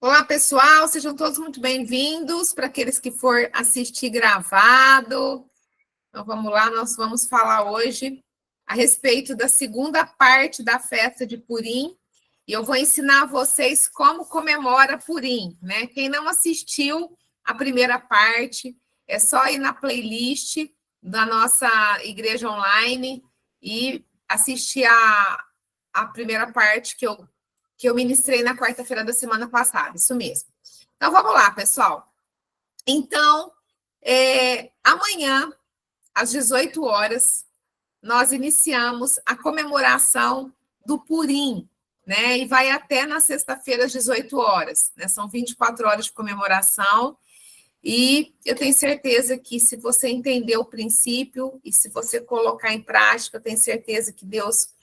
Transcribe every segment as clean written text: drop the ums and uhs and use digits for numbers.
Olá, pessoal, sejam todos muito bem-vindos. Para aqueles que for assistir gravado, então vamos lá, nós vamos falar hoje a respeito da segunda parte da festa de Purim, e eu vou ensinar a vocês como comemora Purim, né? Quem não assistiu a primeira parte, é só ir na playlist da nossa igreja online e assistir a primeira parte que eu ministrei na quarta-feira da semana passada, isso mesmo. Então, vamos lá, pessoal. Então, amanhã, às 18 horas, nós iniciamos a comemoração do Purim, né? E vai até na sexta-feira, às 18 horas. Né? São 24 horas de comemoração. E eu tenho certeza que, se você entender o princípio e se você colocar em prática, eu tenho certeza que Deus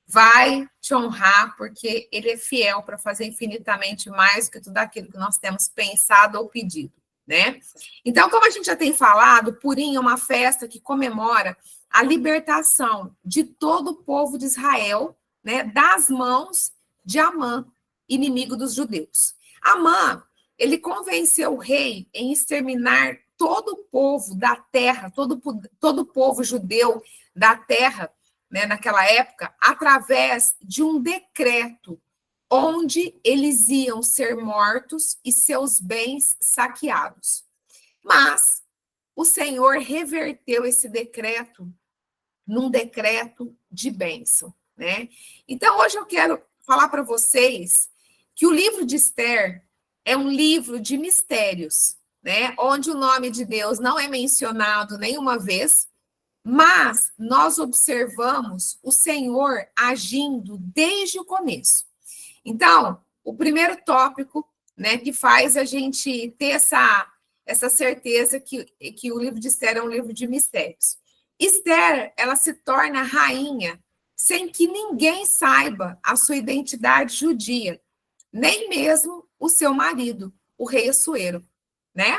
vai te honrar, porque Ele é fiel para fazer infinitamente mais do que tudo aquilo que nós temos pensado ou pedido, né? Então, como a gente já tem falado, Purim é uma festa que comemora a libertação de todo o povo de Israel, né, das mãos de Amã, inimigo dos judeus. Amã, ele convenceu o rei em exterminar todo o povo da terra, todo o povo judeu da terra, né, naquela época, através de um decreto onde eles iam ser mortos e seus bens saqueados. Mas o Senhor reverteu esse decreto num decreto de bênção, né? Então, hoje eu quero falar para vocês que o livro de Esther é um livro de mistérios, né? Onde o nome de Deus não é mencionado nenhuma vez, mas nós observamos o Senhor agindo desde o começo. Então, o primeiro tópico, né, que faz a gente ter essa certeza que o livro de Esther é um livro de mistérios. Esther, ela se torna rainha sem que ninguém saiba a sua identidade judia, nem mesmo o seu marido, o rei Assuero, né?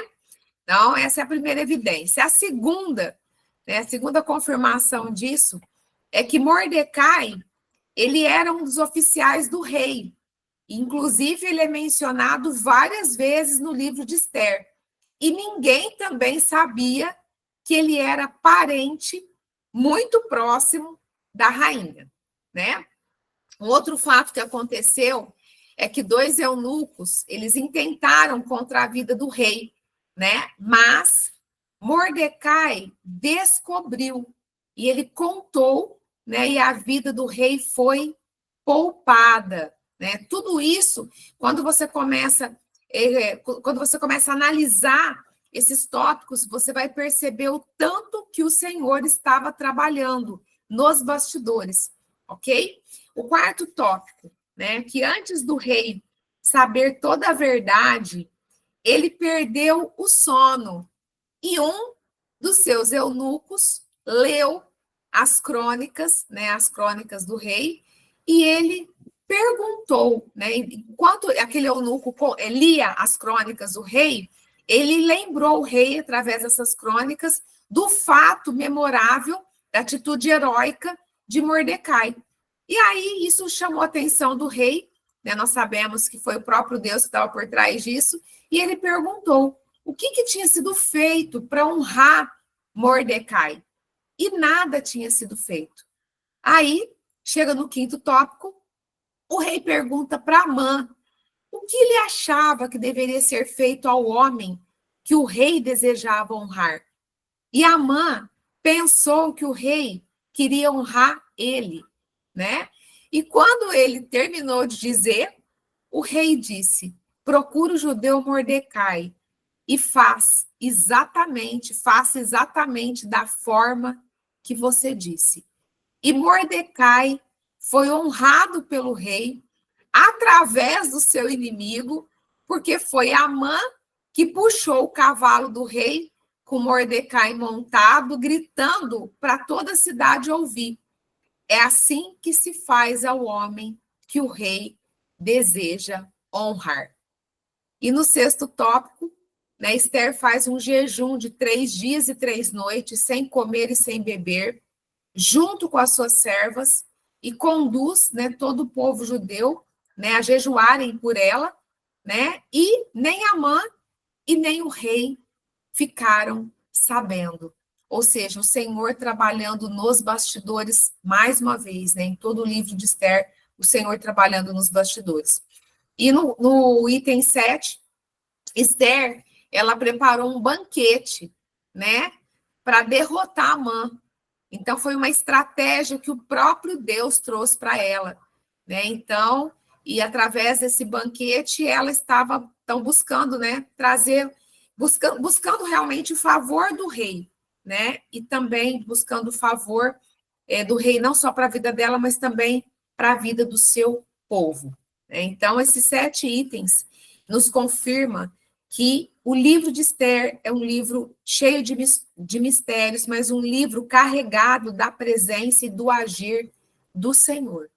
Então, essa é a primeira evidência. A segunda, né, a segunda confirmação disso é que Mordecai, ele era um dos oficiais do rei. Inclusive, ele é mencionado várias vezes no livro de Esther. E ninguém também sabia que ele era parente muito próximo da rainha, né? Um outro fato que aconteceu é que dois eunucos, eles intentaram contra a vida do rei, né? Mas Mordecai descobriu e ele contou, né? E a vida do rei foi poupada, né? Tudo isso, quando você começa a analisar esses tópicos, você vai perceber o tanto que o Senhor estava trabalhando nos bastidores, ok? O quarto tópico, né? Que antes do rei saber toda a verdade, ele perdeu o sono. E um dos seus eunucos leu as crônicas, né, as crônicas do rei, e ele perguntou, né, enquanto aquele eunuco lia as crônicas do rei, ele lembrou o rei, através dessas crônicas, do fato memorável, da atitude heróica de Mordecai. E aí isso chamou a atenção do rei, né, nós sabemos que foi o próprio Deus que estava por trás disso, e ele perguntou o que tinha sido feito para honrar Mordecai. E nada tinha sido feito. Aí, chega no quinto tópico, o rei pergunta para Amã o que ele achava que deveria ser feito ao homem que o rei desejava honrar. E Amã pensou que o rei queria honrar ele, né? E quando ele terminou de dizer, o rei disse: procura o judeu Mordecai e faça exatamente da forma que você disse. E Mordecai foi honrado pelo rei através do seu inimigo, porque foi Amã que puxou o cavalo do rei com Mordecai montado, gritando para toda a cidade ouvir. É assim que se faz ao homem que o rei deseja honrar. E no sexto tópico, né, Esther faz um jejum de 3 dias e 3 noites, sem comer e sem beber, junto com as suas servas, e conduz, né, todo o povo judeu, né, a jejuarem por ela, né? E nem Amã e nem o rei ficaram sabendo. Ou seja, o Senhor trabalhando nos bastidores, mais uma vez, né? Em todo o livro de Esther, o Senhor trabalhando nos bastidores. E no item 7, Esther, ela preparou um banquete, né? Para derrotar Amã. Então, foi uma estratégia que o próprio Deus trouxe para ela, né? Então, e através desse banquete, ela estava então, buscando, né? Buscando realmente o favor do rei, né? E também buscando o favor do rei, não só para a vida dela, mas também para a vida do seu povo. Né? Então, esses 7 itens nos confirma que o livro de Esther é um livro cheio de mistérios, mas um livro carregado da presença e do agir do Senhor,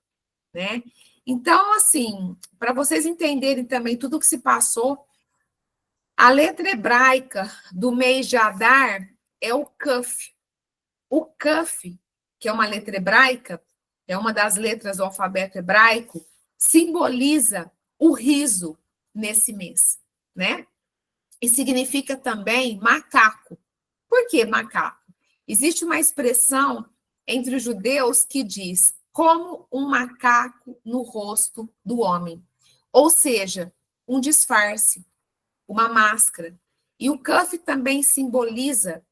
né? Então, assim, para vocês entenderem também tudo o que se passou, a letra hebraica do mês de Adar é o Kaf. O Kaf, que é uma letra hebraica, é uma das letras do alfabeto hebraico, simboliza o riso nesse mês, né? E significa também macaco. Por que macaco? Existe uma expressão entre os judeus que diz como um macaco no rosto do homem. Ou seja, um disfarce, uma máscara. E o cuff também simboliza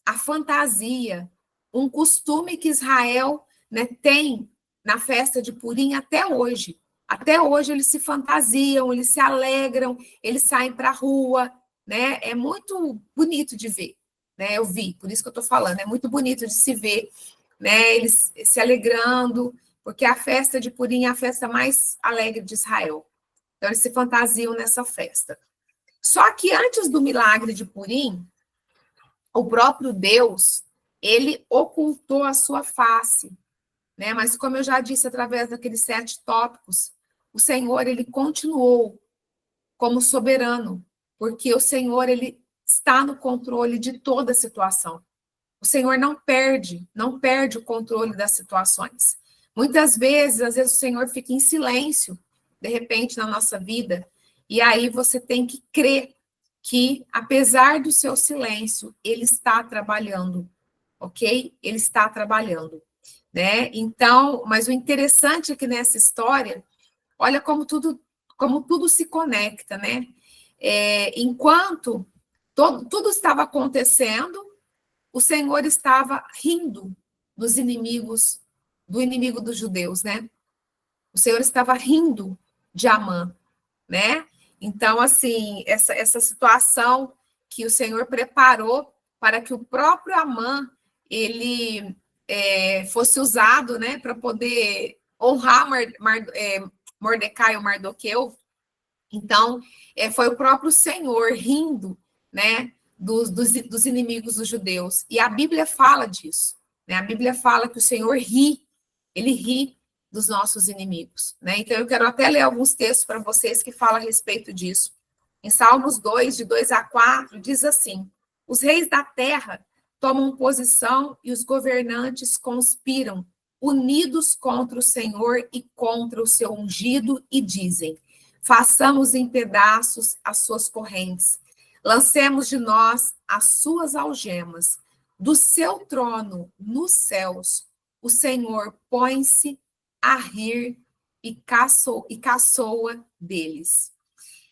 a fantasia, um costume que Israel, né, tem na festa de Purim até hoje. Até hoje eles se fantasiam, eles se alegram, eles saem para a rua, né? É muito bonito de ver, né? Eu vi, por isso que eu estou falando, é muito bonito de se ver, né? Eles se alegrando, porque a festa de Purim é a festa mais alegre de Israel. Então eles se fantasiam nessa festa. Só que antes do milagre de Purim, o próprio Deus, ele ocultou a sua face, né? Mas como eu já disse através daqueles 7 tópicos, o Senhor, ele continuou como soberano, porque o Senhor, ele está no controle de toda a situação. O Senhor não perde o controle das situações. Muitas vezes, às vezes o Senhor fica em silêncio, de repente, na nossa vida, e aí você tem que crer que, apesar do seu silêncio, ele está trabalhando, ok? Ele está trabalhando, né? Então, mas o interessante é que nessa história, olha como tudo se conecta, né? Enquanto tudo estava acontecendo, o Senhor estava rindo dos inimigos, do inimigo dos judeus, né? O Senhor estava rindo de Amã, né? Então, assim, essa situação que o Senhor preparou para que o próprio Amã, ele fosse usado, né, para poder honrar Mordecai ou Mardoqueu. Então, foi o próprio Senhor rindo, né, dos inimigos dos judeus. E a Bíblia fala disso, né? A Bíblia fala que o Senhor ele ri dos nossos inimigos, né? Então, eu quero até ler alguns textos para vocês que falam a respeito disso. Em Salmos 2, de 2 a 4, diz assim: os reis da terra tomam posição e os governantes conspiram, unidos contra o Senhor e contra o seu ungido, e dizem: façamos em pedaços as suas correntes, lancemos de nós as suas algemas. Do seu trono nos céus, o Senhor põe-se a rir e caçoa deles.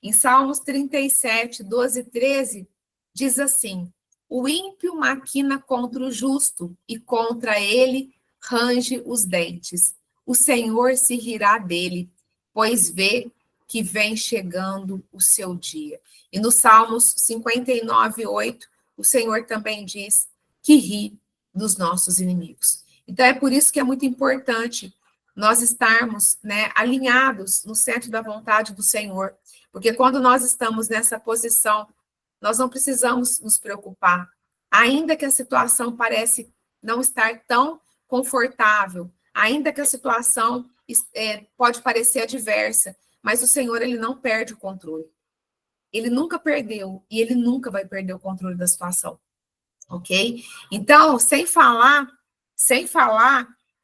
Em Salmos 37, 12 e 13, diz assim: o ímpio maquina contra o justo e contra ele range os dentes. O Senhor se rirá dele, pois vê que vem chegando o seu dia. E no Salmos 59, 8, o Senhor também diz que ri dos nossos inimigos. Então, é por isso que é muito importante nós estarmos, né, alinhados no centro da vontade do Senhor, porque quando nós estamos nessa posição, nós não precisamos nos preocupar, ainda que a situação parece não estar tão confortável, ainda que a situação pode parecer adversa, mas o Senhor, ele não perde o controle. Ele nunca perdeu e ele nunca vai perder o controle da situação, ok? Então, sem falar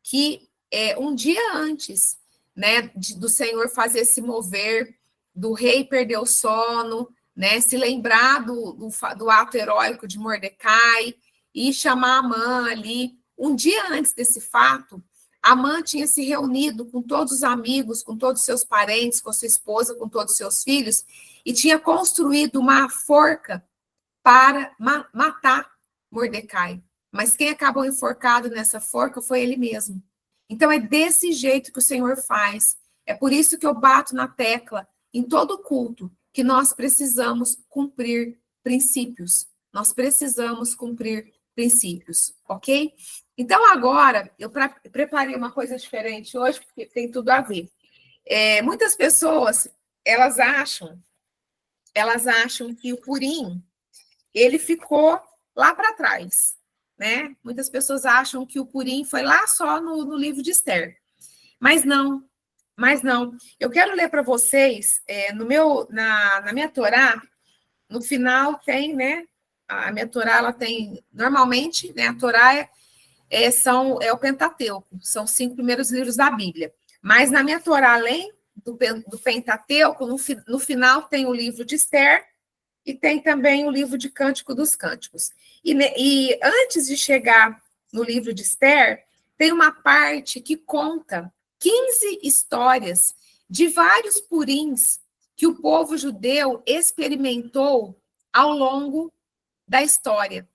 que um dia antes, né, do Senhor fazer se mover do rei perder o sono, né? Se lembrar do ato heróico de Mordecai e chamar Amã ali. Um dia antes desse fato, Amã tinha se reunido com todos os amigos, com todos os seus parentes, com a sua esposa, com todos os seus filhos, e tinha construído uma forca para matar Mordecai. Mas quem acabou enforcado nessa forca foi ele mesmo. Então é desse jeito que o Senhor faz. É por isso que eu bato na tecla em todo culto que nós precisamos cumprir princípios. Nós precisamos cumprir princípios, ok? Então agora eu preparei uma coisa diferente hoje porque tem tudo a ver. Muitas pessoas elas acham que o Purim ele ficou lá para trás, né? Muitas pessoas acham que o Purim foi lá só no livro de Esther, mas não, Eu quero ler para vocês na minha Torá, no final tem, né? A minha Torá ela tem normalmente, né? A Torá é o Pentateuco, são os 5 primeiros livros da Bíblia. Mas na minha Torá, além do Pentateuco, no final tem o livro de Esther e tem também o livro de Cântico dos Cânticos. E antes de chegar no livro de Esther, tem uma parte que conta 15 histórias de vários purins que o povo judeu experimentou ao longo da história,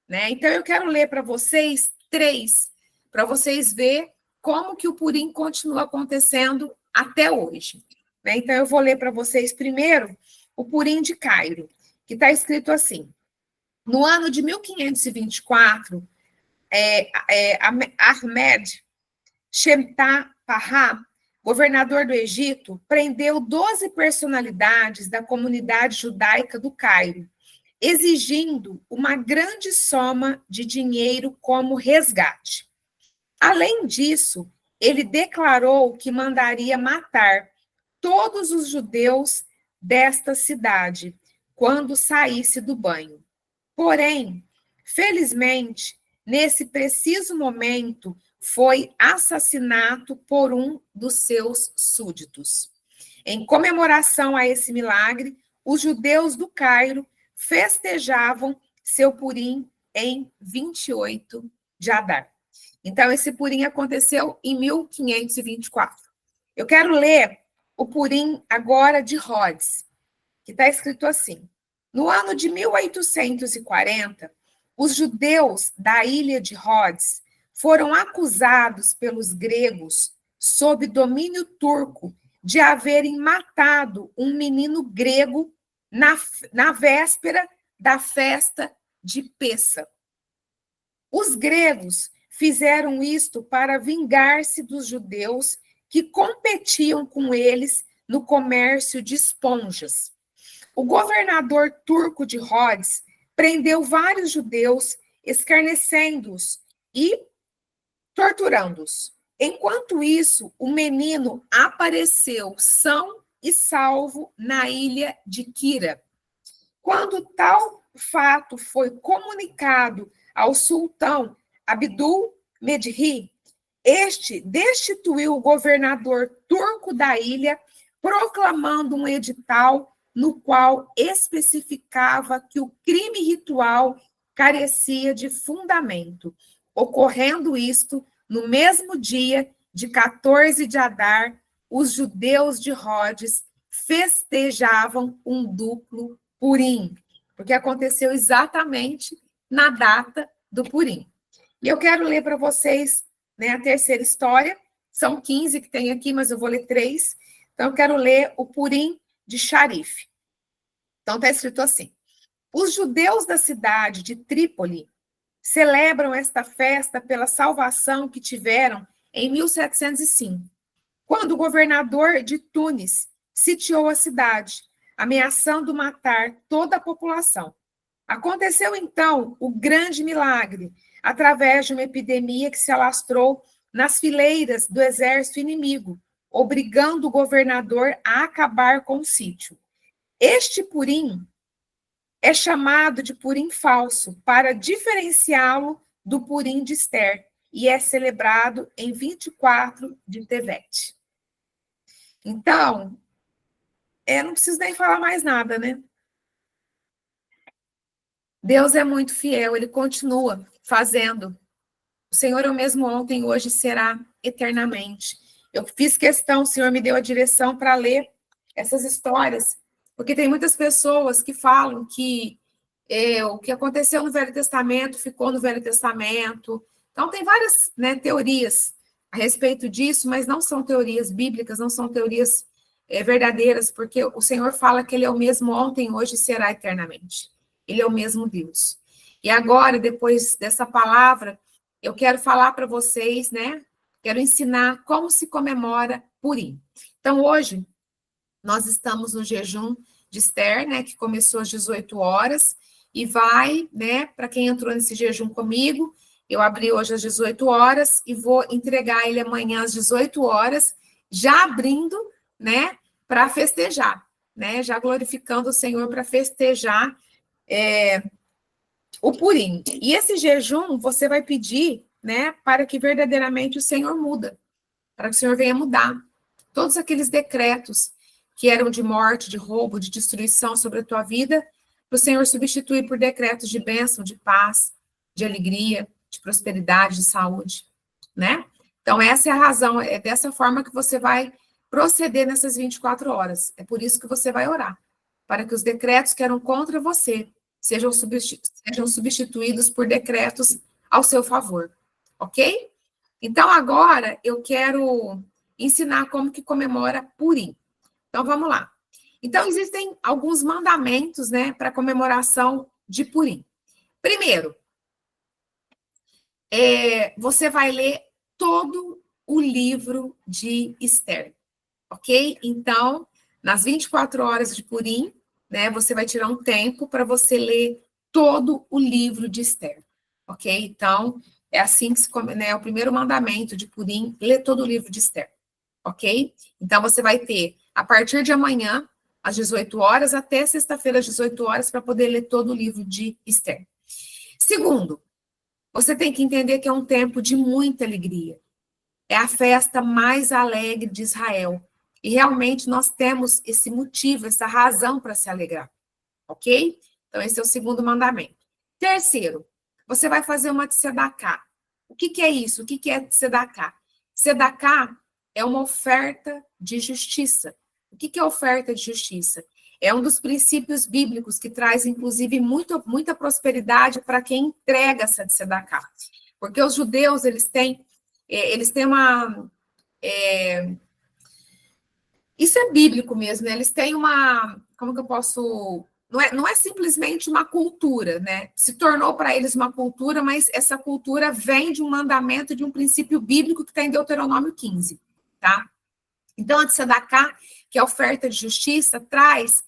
né? Então, eu quero ler para vocês 3, para vocês verem como que o Purim continua acontecendo até hoje, né? Então, eu vou ler para vocês primeiro o Purim de Cairo, que está escrito assim: no ano de 1524, Ahmed Shemta Parra, governador do Egito, prendeu 12 personalidades da comunidade judaica do Cairo, exigindo uma grande soma de dinheiro como resgate. Além disso, ele declarou que mandaria matar todos os judeus desta cidade quando saísse do banho. Porém, felizmente, nesse preciso momento, foi assassinado por um dos seus súditos. Em comemoração a esse milagre, os judeus do Cairo festejavam seu Purim em 28 de Adar. Então, esse Purim aconteceu em 1524. Eu quero ler o Purim agora de Rhodes, que está escrito assim: no ano de 1840, os judeus da ilha de Rhodes foram acusados pelos gregos, sob domínio turco, de haverem matado um menino grego na véspera da festa de Pêssah. Os gregos fizeram isto para vingar-se dos judeus que competiam com eles no comércio de esponjas. O governador turco de Rhodes prendeu vários judeus, escarnecendo-os e torturando-os. Enquanto isso, o menino apareceu são e salvo na ilha de Quira. Quando tal fato foi comunicado ao sultão Abdul-Medhi, este destituiu o governador turco da ilha, proclamando um edital no qual especificava que o crime ritual carecia de fundamento, ocorrendo isto no mesmo dia de 14 de Adar, os judeus de Rhodes festejavam um duplo Purim, porque aconteceu exatamente na data do Purim. E eu quero ler para vocês, né, a terceira história. São 15 que tem aqui, mas eu vou ler 3. Então, eu quero ler o Purim de Sharif. Então, está escrito assim: os judeus da cidade de Trípoli celebram esta festa pela salvação que tiveram em 1705, quando o governador de Tunis sitiou a cidade, ameaçando matar toda a população. Aconteceu, então, o grande milagre, através de uma epidemia que se alastrou nas fileiras do exército inimigo, obrigando o governador a acabar com o sítio. Este Purim é chamado de Purim falso, para diferenciá-lo do Purim de Esther, e é celebrado em 24 de Tevet. Então, não preciso nem falar mais nada, né? Deus é muito fiel, ele continua fazendo. O Senhor é o mesmo ontem, hoje será eternamente. Eu fiz questão, o Senhor me deu a direção para ler essas histórias, porque tem muitas pessoas que falam que o que aconteceu no Velho Testamento ficou no Velho Testamento. Então, tem várias, né, teorias a respeito disso, mas não são teorias bíblicas, não são teorias verdadeiras, porque o Senhor fala que Ele é o mesmo ontem, hoje e será eternamente. Ele é o mesmo Deus. E agora, depois dessa palavra, eu quero falar para vocês, né? Quero ensinar como se comemora Purim. Então, hoje, nós estamos no jejum de Esther, né? Que começou às 18 horas e vai, né? Para quem entrou nesse jejum comigo, eu abri hoje às 18 horas e vou entregar ele amanhã às 18 horas, já abrindo, né? Para festejar, né? Já glorificando o Senhor para festejar o Purim. E esse jejum você vai pedir, né, para que verdadeiramente o Senhor muda, para que o Senhor venha mudar todos aqueles decretos que eram de morte, de roubo, de destruição sobre a tua vida, para o Senhor substituir por decretos de bênção, de paz, de alegria, de prosperidade, de saúde, né? Então, essa é a razão, é dessa forma que você vai proceder nessas 24 horas. É por isso que você vai orar, para que os decretos que eram contra você sejam substituídos por decretos ao seu favor, ok? Então, agora eu quero ensinar como que comemora Purim. Então, vamos lá. Então, existem alguns mandamentos, né, para comemoração de Purim. Primeiro, você vai ler todo o livro de Esther, ok? Então, nas 24 horas de Purim, né, você vai tirar um tempo para você ler todo o livro de Esther, ok? Então, é assim que se come, né, é o primeiro mandamento de Purim, ler todo o livro de Esther, ok? Então, você vai ter, a partir de amanhã, às 18 horas, até sexta-feira, às 18 horas, para poder ler todo o livro de Esther. Segundo, você tem que entender que é um tempo de muita alegria. É a festa mais alegre de Israel. E realmente nós temos esse motivo, essa razão para se alegrar. Ok? Então, esse é o segundo mandamento. Terceiro, você vai fazer uma tzedakah. O que é isso? O que é tzedakah? Tzedakah é uma oferta de justiça. O que é oferta de justiça? É um dos princípios bíblicos que traz, inclusive, muita prosperidade para quem entrega essa tzedakah. Porque os judeus, eles têm uma... isso é bíblico mesmo, né? Eles têm uma... Como que eu posso... Não é simplesmente uma cultura, né? Se tornou para eles uma cultura, mas essa cultura vem de um mandamento, de um princípio bíblico que está em Deuteronômio 15, tá? Então, a tzedakah, que é a oferta de justiça, traz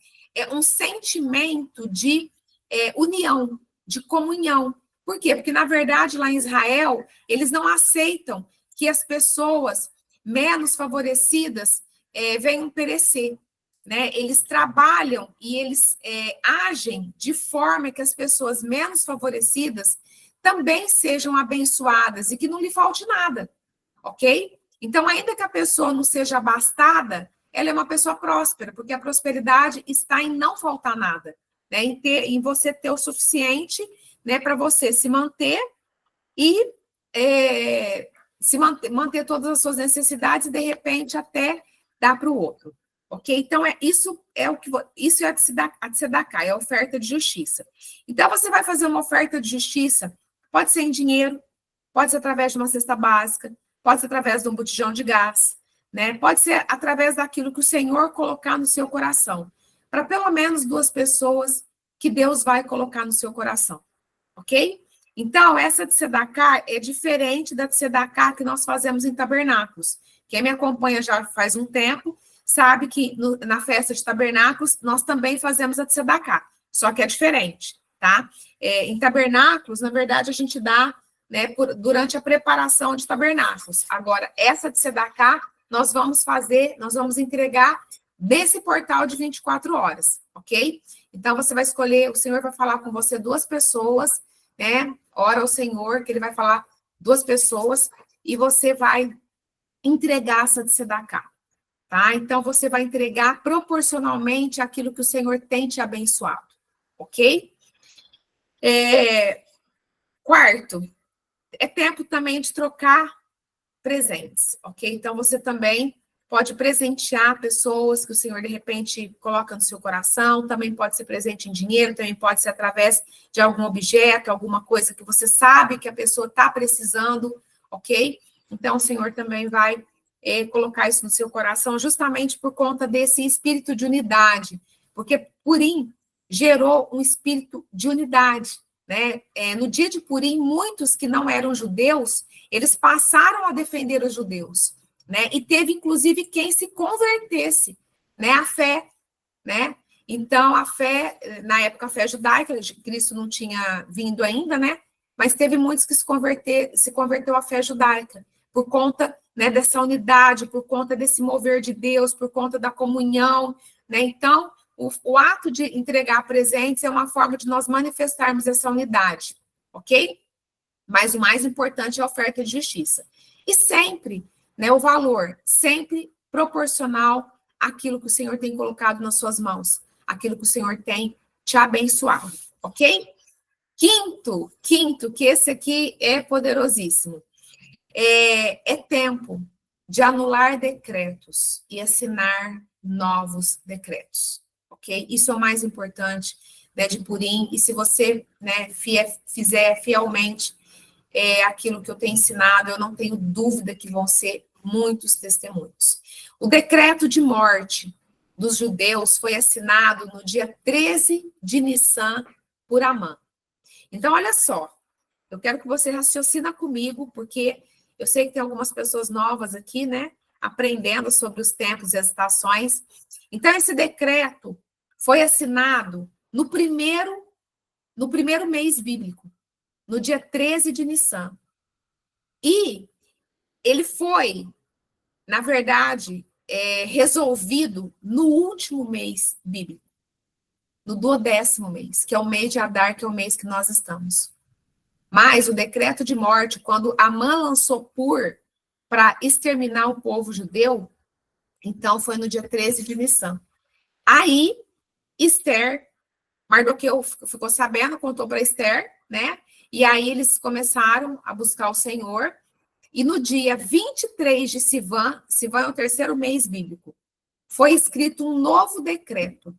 um sentimento de união, de comunhão. Por quê? Porque, na verdade, lá em Israel, eles não aceitam que as pessoas menos favorecidas venham perecer. Né? Eles trabalham e eles agem de forma que as pessoas menos favorecidas também sejam abençoadas e que não lhe falte nada, ok? Então, ainda que a pessoa não seja abastada, ela é uma pessoa próspera, porque a prosperidade está em não faltar nada, né? Em você ter o suficiente, né, para você se manter e manter todas as suas necessidades e, de repente, até dar para o outro. Ok? Então, isso é a tzedakah, é a oferta de justiça. Então, você vai fazer uma oferta de justiça, pode ser em dinheiro, pode ser através de uma cesta básica, pode ser através de um botijão de gás, né? Pode ser através daquilo que o Senhor colocar no seu coração, para pelo menos 2 pessoas que Deus vai colocar no seu coração, ok? Então, essa tzedakah é diferente da tzedakah que nós fazemos em tabernáculos. Quem me acompanha já faz um tempo, sabe que na festa de tabernáculos nós também fazemos a tzedakah, só que é diferente, tá? Em tabernáculos, na verdade, a gente dá, né, durante a preparação de tabernáculos. Agora, essa tzedakah nós vamos entregar nesse portal de 24 horas, ok? Então, você vai escolher, o Senhor vai falar com você 2 pessoas, né? Ora ao Senhor, que Ele vai falar 2 pessoas, e você vai entregar essa tzedakah. tá? Então, você vai entregar proporcionalmente àquilo que o Senhor tem te abençoado, ok? Quarto, é tempo também de trocar presentes, ok? Então, você também pode presentear pessoas que o Senhor, de repente, coloca no seu coração, também pode ser presente em dinheiro, também pode ser através de algum objeto, alguma coisa que você sabe que a pessoa está precisando, ok? Então, o Senhor também vai colocar isso no seu coração, justamente por conta desse espírito de unidade, porque Purim gerou um espírito de unidade, né? No dia de Purim, muitos que não eram judeus, eles passaram a defender os judeus, né? E teve, inclusive, quem se convertesse, né? A fé, né? Então, a fé, na época, a fé judaica, Cristo não tinha vindo ainda, né? Mas teve muitos que se converteu à fé judaica, por conta, né, dessa unidade, por conta desse mover de Deus, por conta da comunhão, né? Então, o ato de entregar presentes é uma forma de nós manifestarmos essa unidade, ok? Mas o mais importante é a oferta de justiça. E sempre, né, o valor, sempre proporcional àquilo que o Senhor tem colocado nas suas mãos, aquilo que o Senhor tem te abençoado, ok? Quinto, que esse aqui é poderosíssimo. É tempo de anular decretos e assinar novos decretos, ok? Isso é o mais importante, né, de Purim, e se você, né, fizer fielmente aquilo que eu tenho ensinado, eu não tenho dúvida que vão ser muitos testemunhos. O decreto de morte dos judeus foi assinado no dia 13 de Nissan por Amã. Então, olha só, eu quero que você raciocina comigo, porque eu sei que tem algumas pessoas novas aqui, né, aprendendo sobre os tempos e as estações. Então, esse decreto foi assinado no primeiro mês bíblico, no dia 13 de Nissan. E ele foi, na verdade, resolvido no último mês bíblico, no 12º mês, que é o mês de Adar, que é o mês que nós estamos. Mas o decreto de morte, quando Amã lançou para exterminar o povo judeu, então foi no dia 13 de Nissan. Aí, Esther, Mardoqueu ficou sabendo, contou para Esther, né? E aí eles começaram a buscar o Senhor. E no dia 23 de Sivan é o 3º mês bíblico, foi escrito um novo decreto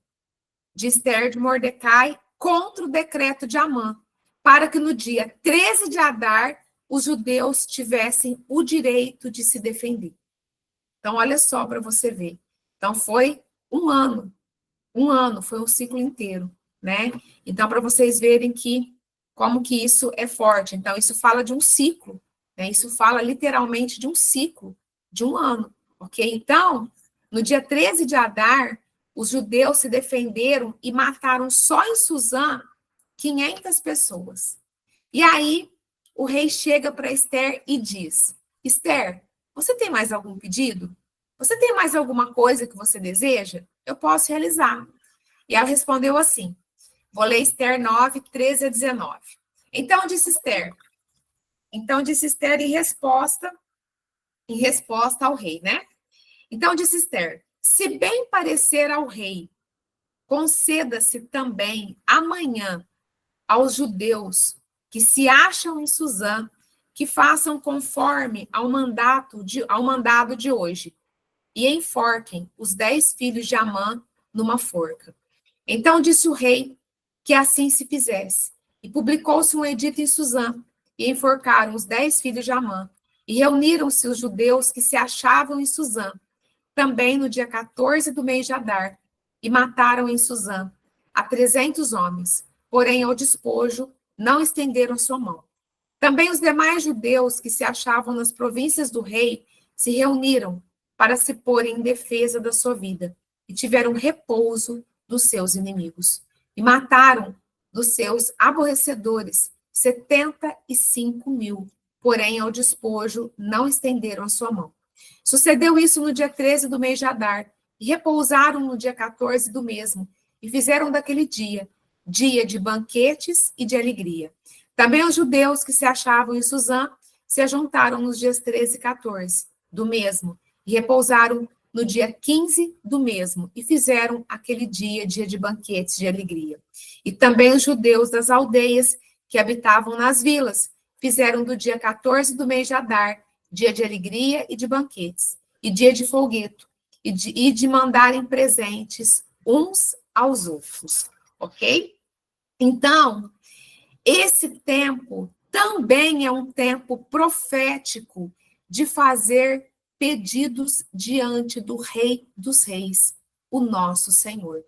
de Esther de Mordecai contra o decreto de Amã, para que no dia 13 de Adar os judeus tivessem o direito de se defender. Então, olha só para você ver. Então, foi um ano, foi um ciclo inteiro, né? Então, para vocês verem como que isso é forte. Então, isso fala de um ciclo, né? Isso fala literalmente de um ciclo, de um ano, ok? Então, no dia 13 de Adar, os judeus se defenderam e mataram só em Suzã 500 pessoas. E aí, o rei chega para Esther e diz: Esther, você tem mais algum pedido? Você tem mais alguma coisa que você deseja? Eu posso realizar. E ela respondeu assim, vou ler Esther 9, 13 a 19. Então disse Esther em resposta ao rei, né? Então disse Esther, se bem parecer ao rei, conceda-se também amanhã aos judeus que se acham em Suzã, que façam conforme ao mandado de hoje, e enforquem os 10 filhos de Amã numa forca. Então disse o rei que assim se fizesse. E publicou-se um edito em Suzã, e enforcaram os 10 filhos de Amã. E reuniram-se os judeus que se achavam em Suzã, também no dia 14 do mês de Adar, e mataram em Suzã a 300 homens, porém ao despojo não estenderam sua mão. Também os demais judeus que se achavam nas províncias do rei se reuniram para se porem em defesa da sua vida, e tiveram repouso dos seus inimigos. E mataram dos seus aborrecedores 75.000, porém ao despojo não estenderam a sua mão. Sucedeu isso no dia 13 do mês de Adar, e repousaram no dia 14 do mesmo, e fizeram daquele dia de banquetes e de alegria. Também os judeus que se achavam em Suzã se ajuntaram nos dias 13 e 14 do mesmo, e repousaram no dia 15 do mesmo, e fizeram aquele dia de banquetes de alegria. E também os judeus das aldeias que habitavam nas vilas fizeram do dia 14 do mês de Adar, dia de alegria e de banquetes, e dia de folgueto, e de mandarem presentes uns aos outros, ok? Então, esse tempo também é um tempo profético de fazer pedidos diante do Rei dos Reis, o nosso Senhor.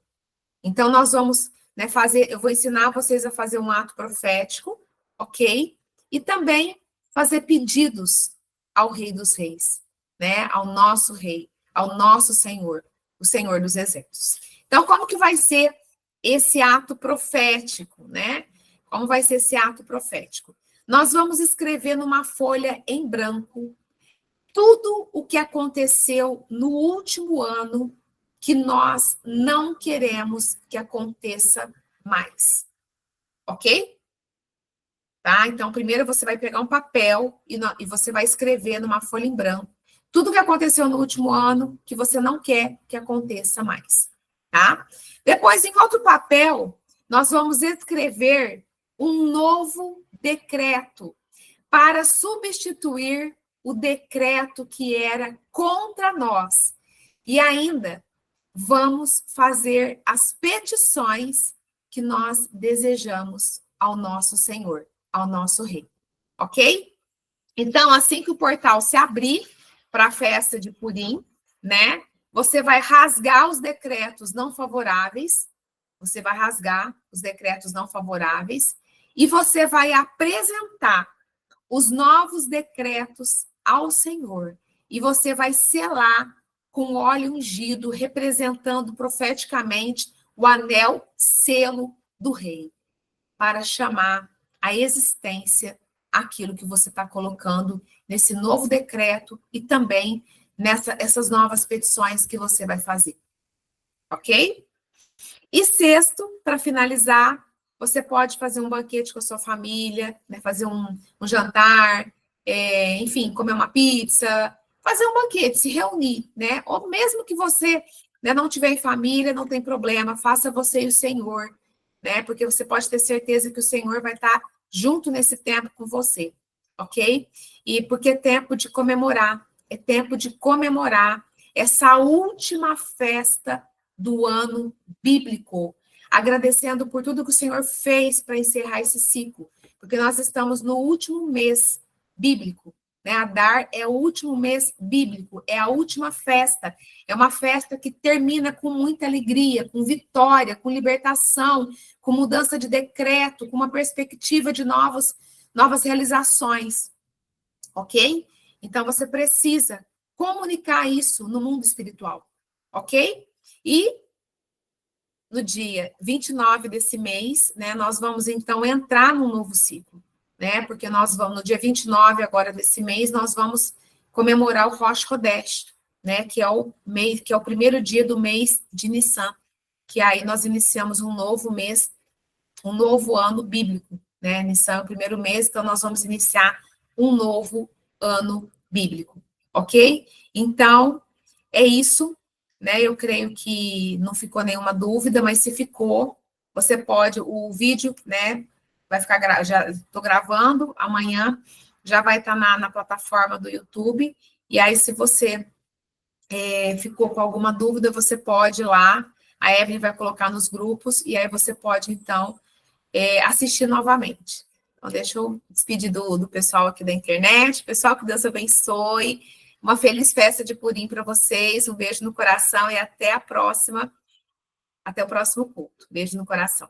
Então, nós vamos fazer, eu vou ensinar vocês a fazer um ato profético, ok? E também fazer pedidos ao Rei dos Reis, né? Ao nosso Rei, ao nosso Senhor, o Senhor dos Exércitos. Então, como que vai ser esse ato profético, né? Como vai ser esse ato profético? Nós vamos escrever numa folha em branco tudo o que aconteceu no último ano que nós não queremos que aconteça mais. Ok? Tá? Então, primeiro você vai pegar um papel e você vai escrever numa folha em branco tudo o que aconteceu no último ano que você não quer que aconteça mais. Tá? Depois, em outro papel, nós vamos escrever um novo decreto para substituir o decreto que era contra nós. E ainda vamos fazer as petições que nós desejamos ao nosso Senhor, ao nosso Rei. Ok? Então, assim que o portal se abrir para a festa de Purim, né? Você vai rasgar os decretos não favoráveis, você vai rasgar os decretos não favoráveis e você vai apresentar os novos decretos ao Senhor. E você vai selar com óleo ungido, representando profeticamente o anel selo do rei, para chamar à existência aquilo que você está colocando nesse novo decreto e também essas novas petições que você vai fazer. Ok? E sexto, para finalizar, você pode fazer um banquete com a sua família, né, fazer um jantar, enfim, comer uma pizza, fazer um banquete, se reunir, né? Ou mesmo que você não tiver em família, não tem problema, faça você e o Senhor, né? Porque você pode ter certeza que o Senhor vai estar junto nesse tempo com você, ok? E porque é tempo de comemorar essa última festa do ano bíblico, agradecendo por tudo que o Senhor fez para encerrar esse ciclo, porque nós estamos no último mês bíblico, né? Adar é o último mês bíblico, é a última festa, é uma festa que termina com muita alegria, com vitória, com libertação, com mudança de decreto, com uma perspectiva de novas realizações, ok? Então, você precisa comunicar isso no mundo espiritual, ok? E no dia 29 desse mês, né, nós vamos, então, entrar num novo ciclo, né? Porque nós vamos, no dia 29 agora desse mês, nós vamos comemorar o Rosh Chodesh, né? Que é o primeiro dia do mês de Nissan, que aí nós iniciamos um novo mês, um novo ano bíblico, né? Nissan é o primeiro mês, então nós vamos iniciar um novo ano bíblico, ok? Então, é isso, né? Eu creio que não ficou nenhuma dúvida, mas se ficou, você pode, o vídeo, né? Vai ficar, já estou gravando, amanhã já vai estar na plataforma do YouTube, e aí se você ficou com alguma dúvida, você pode ir lá, a Evelyn vai colocar nos grupos, e aí você pode, então, assistir novamente. Então, deixa eu despedir do pessoal aqui da internet. Pessoal, que Deus abençoe. Uma feliz festa de Purim para vocês. Um beijo no coração e até a próxima. Até o próximo culto. Beijo no coração.